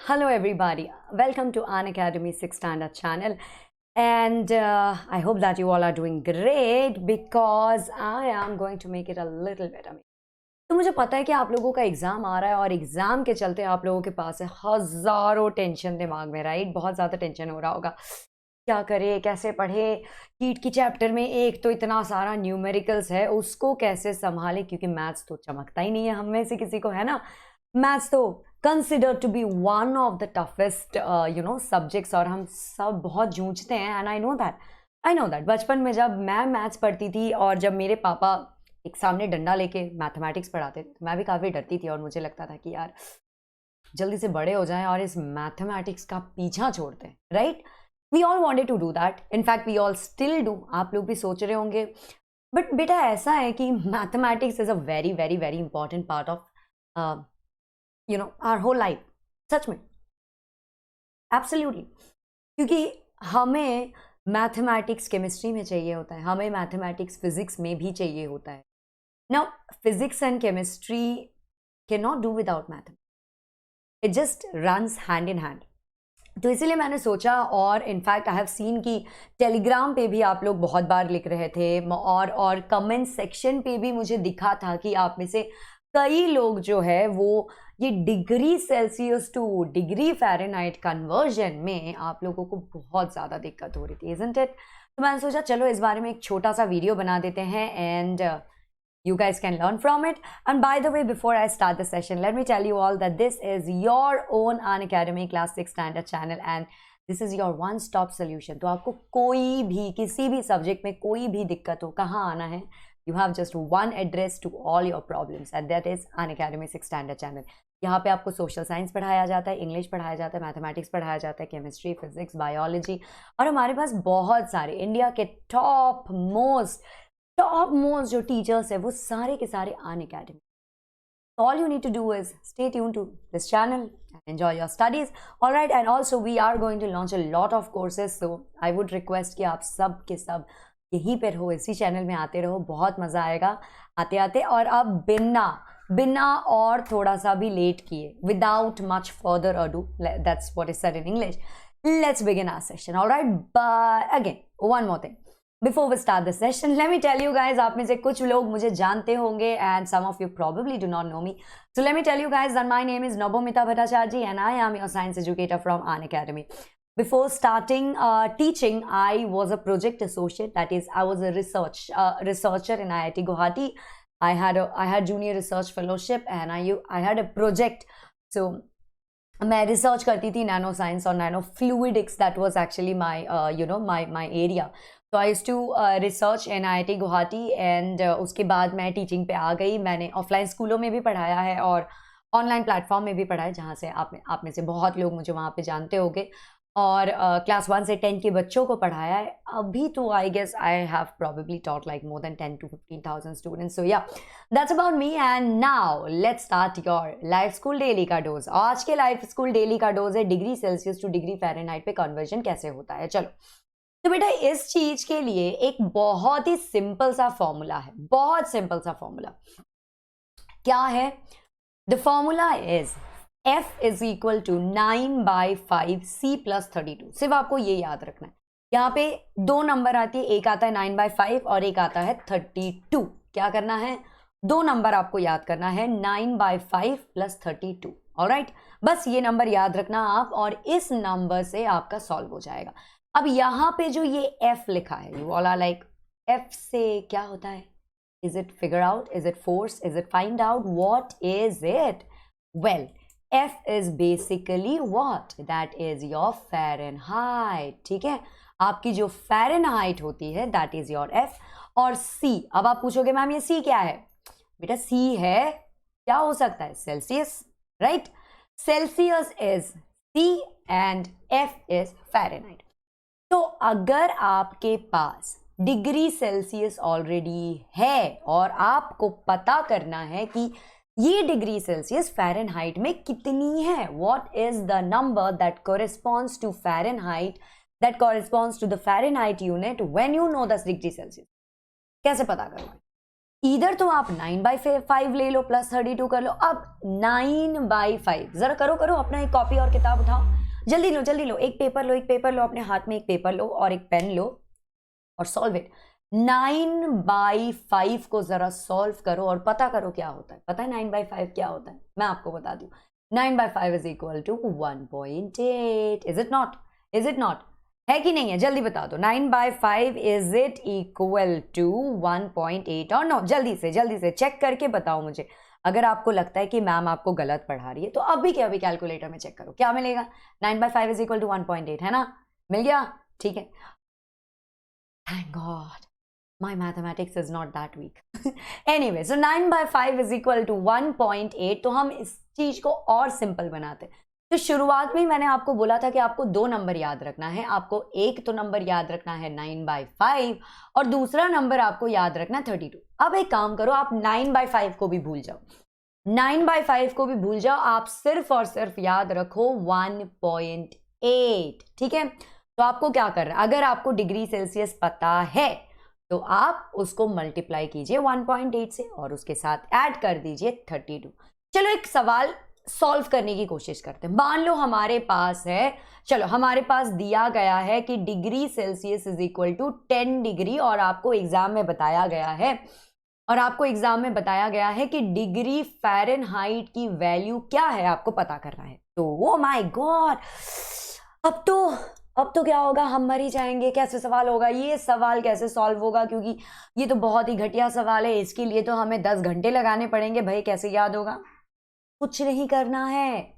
Hello, everybody. Welcome to An Academy 6 Standard channel. And I hope that you all are doing great because I am going to make it a little better. तो मुझे पता है कि आप लोगों का exam आ रहा है और एग्ज़ाम के चलते आप लोगों के पास है हज़ारों टेंशन दिमाग में, राइट? बहुत ज़्यादा टेंशन हो रहा होगा, क्या करें, कैसे पढ़े, कीट की चैप्टर में एक तो इतना सारा न्यूमेरिकल्स है, उसको कैसे संभालें, क्योंकि मैथ्स तो चमकता ही नहीं है हम में से किसी को, है ना? मैथ्स तो consider to be one of the toughest subjects और हम सब बहुत जूझते हैं। एंड आई नो दैट बचपन में जब मैं मैथ्स पढ़ती थी और जब मेरे पापा एक सामने डंडा लेके मैथमेटिक्स पढ़ाते थे तो मैं भी काफ़ी डरती थी और मुझे लगता था कि यार जल्दी से बड़े हो जाएं और इस मैथमेटिक्स का पीछा छोड़ते हैं, right? We all wanted to do that, in fact we all still do. आप लोग भी सोच रहे होंगे, बट बेटा ऐसा है कि mathematics is a very very very important part of our whole life. सच में, एब्सोल्युटली, क्योंकि हमें मैथमेटिक्स केमिस्ट्री में चाहिए होता है, हमें मैथमेटिक्स फिजिक्स में भी चाहिए होता है। Now physics and chemistry can not do without mathematics, it just runs hand in hand. तो इसीलिए मैंने सोचा, और इनफैक्ट आई हैव सीन कि टेलीग्राम पे भी आप लोग बहुत बार लिख रहे थे और कमेंट सेक्शन पे भी मुझे दिखा था कि आप में से कई लोग जो है वो ये degree Celsius to degree Fahrenheit conversion में आप लोगों को बहुत ज़्यादा दिक्कत हो रही थी, इज़न्ट इट? तो मैंने सोचा चलो इस बारे में एक छोटा सा वीडियो बना देते हैं and you guys can learn from it. And by the way, before I start the session, let me tell you all that this is your own An Academy Class 6 Standard channel and this is your one stop solution. तो आपको कोई भी किसी भी subject में कोई भी दिक्कत हो, कहाँ आना है, you have just one address to all your problems and that is An Academy 6 Standard channel. यहाँ पे आपको सोशल साइंस पढ़ाया जाता है, इंग्लिश पढ़ाया जाता है, मैथमेटिक्स पढ़ाया जाता है, केमिस्ट्री, फिजिक्स, बायोलॉजी, और हमारे पास बहुत सारे इंडिया के टॉप मोस्ट जो टीचर्स है वो सारे के सारे An Academy. All you need to do is stay tuned to this channel and enjoy your studies. All right, and also we are going to launch a lot of courses, so I would request कि आप सब के सब यहीं पर हो, इसी channel में आते रहो, बहुत मज़ा आएगा आते आते। और अब बिना और थोड़ा सा भी लेट किए, without much further ado, that's what is said in English, let's begin our session. All right, but again, one more thing. Before we start the session, let me tell you guys, आप में से कुछ लोग मुझे जानते होंगे and some of you probably do not know me. So let me tell you guys that my name is Nabomita Bhattacharjee and I am your science educator from An Academy. Before starting teaching, I was a project associate. That is, I was a researcher in IIT Guwahati. I had junior research fellowship and I had a project. So मैं research करती थी nano science और nano fluidics. That was actually my area. तो I used to research in IIT Guwahati and उसके बाद मैं teaching पे आ गई. मैंने ऑफलाइन स्कूलों में भी पढ़ाया है और ऑनलाइन प्लेटफॉर्म में भी पढ़ा है, जहाँ से आप में से बहुत लोग मुझे वहाँ पे जानते होंगे. और क्लास 1 से 10 के बच्चों को पढ़ाया है. अभी तो I guess I have probably taught like more than 10 to 15,000 students. So yeah, that's about me. And now let's start your life school daily का डोज. आज के लाइफ स्कूल डेली का डोज है degree Celsius to degree Fahrenheit पे conversion कैसे होता है. चलो, तो बेटा इस चीज के लिए एक बहुत ही सिंपल सा फॉर्मूला है, बहुत सिंपल सा फॉर्मूला. क्या है? The formula is F is equal to 9/5 C + 32. सिर्फ आपको ये याद रखना है. यहाँ पे दो नंबर आती है, एक आता है 9/5 और एक आता है 32. क्या करना है? दो नंबर आपको याद करना है, 9/5 + 32. ऑलराइट, बस ये नंबर याद रखना आप और इस नंबर से आपका सॉल्व हो जाएगा. अब यहाँ पे जो ये F लिखा है, you all are like F से क्या होता है? Is it figure out? Is it force? Is it find out? What is it? Well, F is basically what? That is your Fahrenheit. ठीक है, आपकी जो Fahrenheit होती है that is your F. और C, अब आप पूछोगे मैम ये C क्या है? बेटा C है, क्या हो सकता है? Celsius, right? Celsius is C and F is Fahrenheit. तो अगर आपके पास डिग्री सेल्सियस ऑलरेडी है और आपको पता करना है कि ये डिग्री सेल्सियस फ़ारेनहाइट में कितनी है, what is the number that corresponds to Fahrenheit, that corresponds to the Fahrenheit unit when you know 10 degree Celsius. कैसे पता करोगे? इधर तो आप 9/5 ले लो प्लस 32 कर लो। अब 9/5 जरा करो अपना एक कॉपी और किताब उठाओ, जल्दी लो, एक पेपर लो अपने हाथ में, एक पेपर लो और एक पेन लो और सॉल्व इट। 9/5 को जरा सॉल्व करो और पता करो क्या होता है। पता है 9/5 क्या होता है? मैं आपको बता दूं, 9/5 is equal to 1.8। Is it not? है कि नहीं है? जल्दी बता दो। 9/5 इज इट इक्वल टू 1.8 और नो? जल्दी से चेक करके बताओ मुझे। अगर आपको लगता है कि मैम आपको गलत पढ़ा रही है तो अभी कैलकुलेटर में चेक करो क्या मिलेगा। 9/5 इज इक्वल टू 1.8 है ना? मिल गया? ठीक है, thank God my mathematics is not that weak. Anyway, so 9/5 is equal to 1.8। तो हम इस चीज को और सिंपल बनाते हैं। तो शुरुआत में मैंने आपको बोला था कि आपको 2 नंबर याद रखना है। आपको एक तो नंबर याद रखना है 9/5 और दूसरा नंबर आपको याद रखना है 32। अब एक काम करो, आप 9/5 को भी भूल जाओ, 9/5 को भी भूल जाओ, आप सिर्फ और सिर्फ याद रखो 1.8। ठीक है, तो आपको क्या करना है, अगर आपको डिग्री सेल्सियस पता है तो आप उसको मल्टीप्लाई कीजिए 1.8 से और उसके साथ ऐड कर दीजिए 32। चलो एक सवाल सॉल्व करने की कोशिश करते हैं। मान लो हमारे पास है, चलो हमारे पास दिया गया है कि degree Celsius is equal to 10 degree और आपको एग्जाम में बताया गया है कि डिग्री फ़ारेनहाइट की वैल्यू क्या है आपको पता करना है। तो ओ माय गॉड, अब तो क्या होगा, हम मर ही जाएंगे। कैसे सवाल होगा ये? सवाल कैसे सॉल्व होगा? क्योंकि ये तो बहुत ही घटिया सवाल है, इसके लिए तो हमें 10 घंटे लगाने पड़ेंगे। भाई कैसे याद होगा? कुछ नहीं करना है,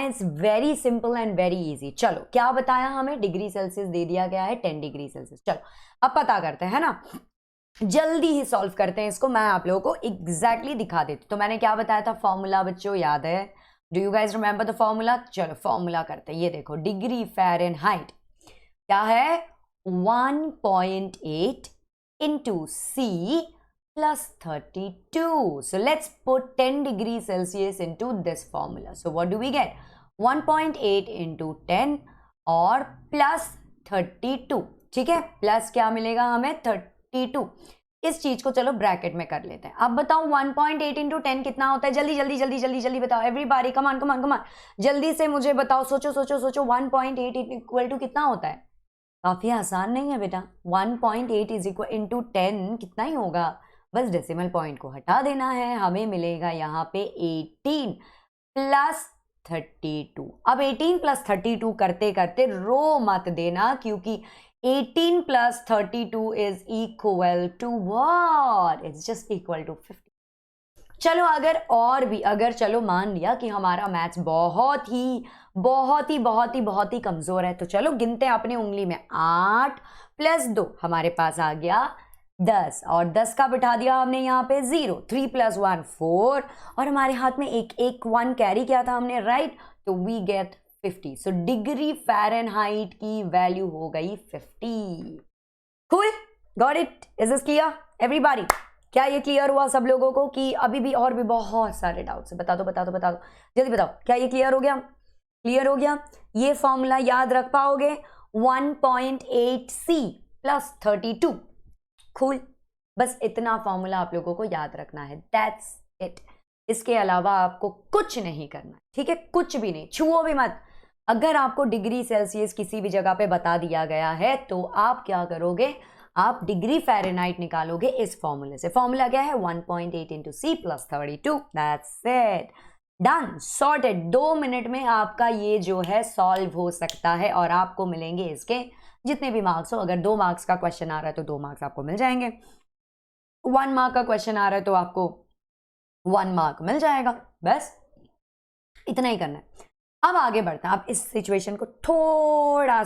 it's very simple and very easy. चलो क्या बताया हमें? डिग्री सेल्सियस दे दिया गया है 10 डिग्री सेल्सियस। चलो अब पता करते हैं ना, जल्दी ही सॉल्व करते हैं इसको। मैं आप लोगों को एग्जैक्टली दिखा देती। तो मैंने क्या बताया था? फॉर्मूला बच्चों याद है? Do you guys remember the formula? चलो फॉर्मूला करते हैं। ये देखो, डिग्री फ़ारेनहाइट क्या है? 1.8 into C plus 32. So let's put 10 degrees Celsius into this formula. So what do we get? 1.8 into 10 और plus 32। ठीक है, प्लस क्या मिलेगा हमें? 32। इस चीज को चलो ब्रैकेट में कर लेते हैं। अब बताओ 1.8 इंटू 10 कितना होता है? जल्दी बताओ एवरीबॉडी, कम ऑन जल्दी से मुझे बताओ। सोचो 1.8 इक्वल टू कितना होता है? काफी आसान नहीं है बेटा। 1.8 इज इक्वल इंटू 10 कितना ही होगा? बस डेसिमल पॉइंट को हटा देना है, हमें मिलेगा यहाँ पे 18 प्लस 32। अब 18 प्लस 32 करते करते रो मत देना, क्योंकि 18 plus 32 is equal to what? It's just equal to 50। चलो अगर चलो मान लिया कि हमारा मैथ्स बहुत ही कमजोर है, तो चलो गिनते हैं अपनी उंगली में। 8 प्लस 2 हमारे पास आ गया 10 और 10 का बिठा दिया हमने यहाँ पे 0। 3 प्लस 1 4 और हमारे हाथ में एक 1 कैरी किया था हमने, राइट? तो we get 50। So degree Fahrenheit की वैल्यू हो गई 50। Cool, got it? Is this clear everybody? क्या ये क्लियर हुआ सब लोगों को कि अभी भी और भी बहुत सारे डाउट्स है? बता दो जल्दी बताओ, क्या ये क्लियर हो गया? ये फॉर्मूला याद रख पाओगे? 1.8C plus 32। कूल, बस इतना फॉर्मूला आप लोगों को याद रखना है, दैट्स इट। इसके अलावा आपको कुछ नहीं करना, ठीक है? कुछ भी नहीं, छुओ भी मत। अगर आपको डिग्री सेल्सियस किसी भी जगह पे बता दिया गया है तो आप क्या करोगे? आप डिग्री फ़ारेनहाइट निकालोगे इस फॉर्मूले से। फॉर्मूला क्या है? 1.8 into C plus 32। That's it, done, sorted. 2 minute में आपका ये जो है सॉल्व हो सकता है और आपको मिलेंगे इसके जितने भी मार्क्स हो। अगर 2 मार्क्स का क्वेश्चन आ रहा है तो 2 मार्क्स आपको मिल जाएंगे। 1 मार्क का क्वेश्चन आ रहा है तो आपको 1 मार्क मिल जाएगा। बस इतना ही करना है। अब आगे बढ़ते हैं। अब इस सिचुएशन को थोड़ा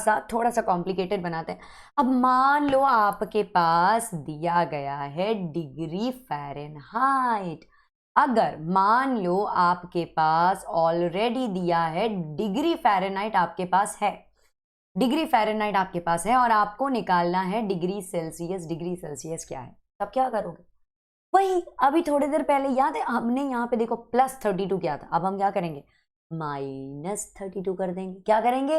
सा कॉम्प्लिकेटेड बनाते हैं। अब मान लो आपके पास दिया गया है डिग्री फ़ारेनहाइट। अगर मान लो आपके पास ऑलरेडी दिया है डिग्री फ़ारेनहाइट, आपके पास है डिग्री फ़ारेनहाइट आपके पास है और आपको निकालना है डिग्री सेल्सियस। डिग्री सेल्सियस क्या है? तब क्या करोगे? वही अभी थोड़ी देर पहले याद है हमने यहाँ पे देखो प्लस 32 किया था। अब हम क्या करेंगे? माइनस 32 कर देंगे। क्या करेंगे?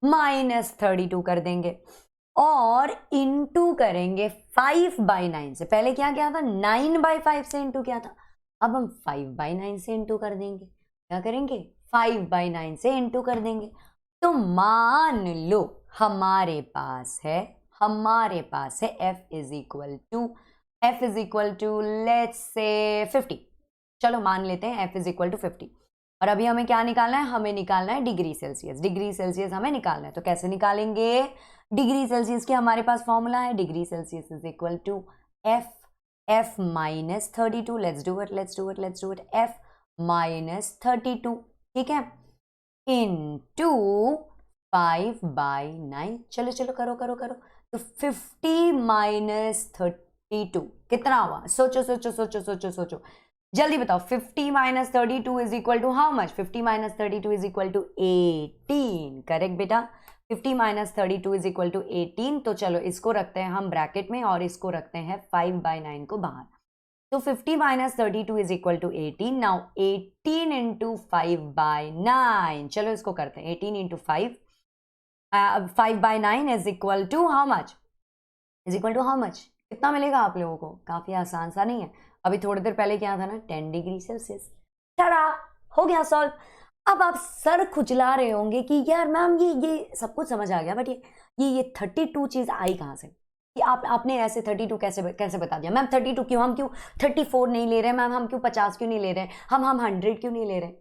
माइनस 32 कर देंगे। और इंटू करेंगे 5/9 से। पहले क्या किया था, 9/5 से इंटू किया था, अब हम 5/9 से इंटू कर देंगे। क्या करेंगे, 5/9 से इंटू कर देंगे। तो मान लो हमारे पास है f is equal to let's say 50। चलो मान लेते हैं f इज इक्वल टू 50। और अभी हमें क्या निकालना है, हमें निकालना है डिग्री सेल्सियस हमें निकालना है। तो कैसे निकालेंगे, डिग्री सेल्सियस की हमारे पास फॉर्मूला है, degree Celsius is equal to f minus 32। Let's do it f minus 32, ठीक है, इनटू 5/9। चलो करो। तो 50 माइनस 32 कितना हुआ, सोचो जल्दी बताओ। 50 minus 32 is equal to how much, 50 minus 32 is equal to 18। Correct बेटा, 50 माइनस 32 इज इक्वल टू 18। तो चलो इसको रखते हैं हम ब्रैकेट में और इसको रखते हैं 5/9 को बाहर। तो 50 minus 32 is equal to 18। Now 18 into 5/9, चलो इसको करते हैं 18 into 5/9 is equal to how much, कितना मिलेगा आप लोगों को, काफी आसान सा नहीं है। अभी थोड़ी देर पहले क्या था ना, 10 डिग्री सेल्सियस। चला, हो गया सॉल्व। अब आप सर खुजला रहे होंगे कि यार मैम ये सब कुछ समझ आ गया, बट ये 32 चीज आई कहाँ से, कि आपने ऐसे 32 कैसे बता दिया मैम। 32 क्यों, हम क्यों 34 नहीं ले रहे मैम, हम क्यों 50 क्यों नहीं ले रहे, हम 100 क्यों नहीं ले रहे।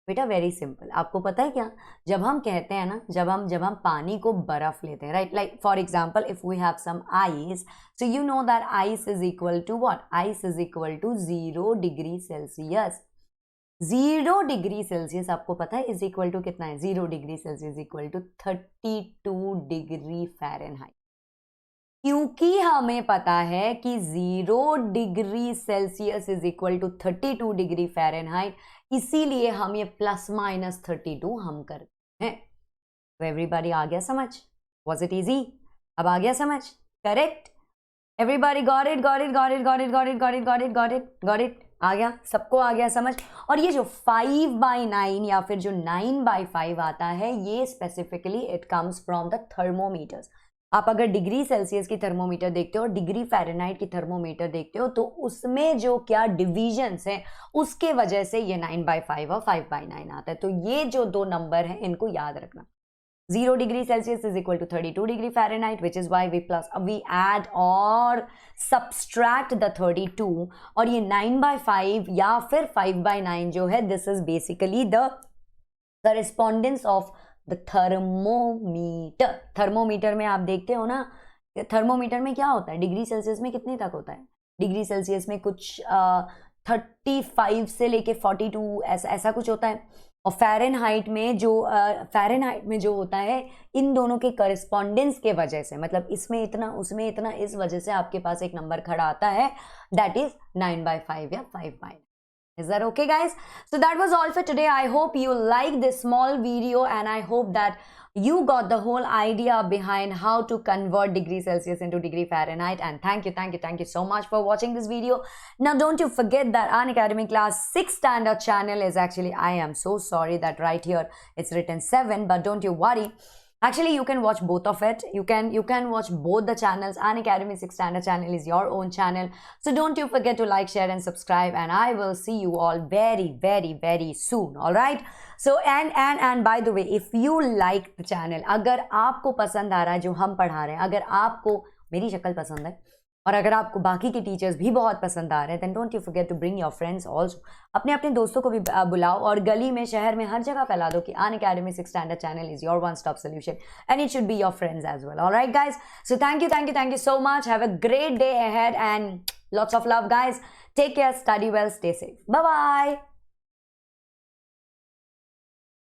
बेटा वेरी सिंपल, आपको पता है क्या, जब हम कहते हैं ना, जब हम पानी को बर्फ लेते हैं, right, like for example if we have some ice, so you know that ice is equal to what, ice is equal to 0 degree Celsius. 0 degree Celsius आपको पता है इज इक्वल टू कितना है, 0 degree Celsius equal to 32 degree Fahrenheit. क्योंकि हमें पता है कि 0 degree Celsius is equal to 32 degree Fahrenheit, इसीलिए हम ये प्लस माइनस 32 हम करते हैं। तो एवरीबॉडी आ गया समझ, वॉज इट इजी, अब आ गया समझ, करेक्ट, एवरीबॉडी गॉट इट, आ गया, सबको आ गया समझ। और ये जो 5/9 या फिर जो 9/5 आता है, ये specifically it comes from the thermometers. आप अगर डिग्री सेल्सियस की थर्मोमीटर देखते हो और डिग्री फ़ारेनहाइट की थर्मोमीटर देखते हो, तो उसमें जो क्या डिविजन्स हैं उसके वजह से ये 9/5 और 5/9 आता है। तो ये जो दो नंबर हैं इनको याद रखना। 0 degree Celsius is equal to 32 degree Fahrenheit, which is why we add और सब्सट्रैक्ट द 32, और ये 9/5 या फिर 5/9 जो है, this is basically the correspondence of the thermometer. Thermometer में आप देखते हो ना, थर्मोमीटर में क्या होता है, डिग्री सेल्सियस में कितने तक होता है, डिग्री सेल्सियस में कुछ 35 से लेके 42 ऐसा कुछ होता है। और फ़ारेनहाइट में जो होता है, इन दोनों के करेस्पॉन्डेंस के वजह से, मतलब इसमें इतना उसमें इतना, इस वजह से आपके पास एक नंबर खड़ा आता है, दैट इज 9/5 या 5/9। Is that okay, guys? So that was all for today. I hope you liked this small video, and I hope that you got the whole idea behind how to convert degree Celsius into degree Fahrenheit. And thank you so much for watching this video. Now, don't you forget that Unacademy Class 6 Standard channel is actually, I am so sorry that right here it's written 7, but don't you worry. Actually, you can watch both of it. You can watch both the channels. Unacademy 6 Standard channel is your own channel. So don't you forget to like, share and subscribe. And I will see you all very soon. All right. So and by the way, if you like the channel, अगर आपको पसंद आ रहा है जो हम पढ़ा रहे हैं, अगर आपको मेरी शक्ल पसंद है और अगर आपको बाकी के टीचर्स भी बहुत पसंद आ रहे हैं, then don't you forget to bring your friends also. अपने दोस्तों को भी बुलाओ और गली में, शहर में, हर जगह फैला दो कि Unacademy 6 Standard channel is your one-stop solution, and it should be your friends as well. All right, guys. So thank you so much. Have a great day ahead and lots of love, guys. Take care, study well, stay safe. Bye-bye.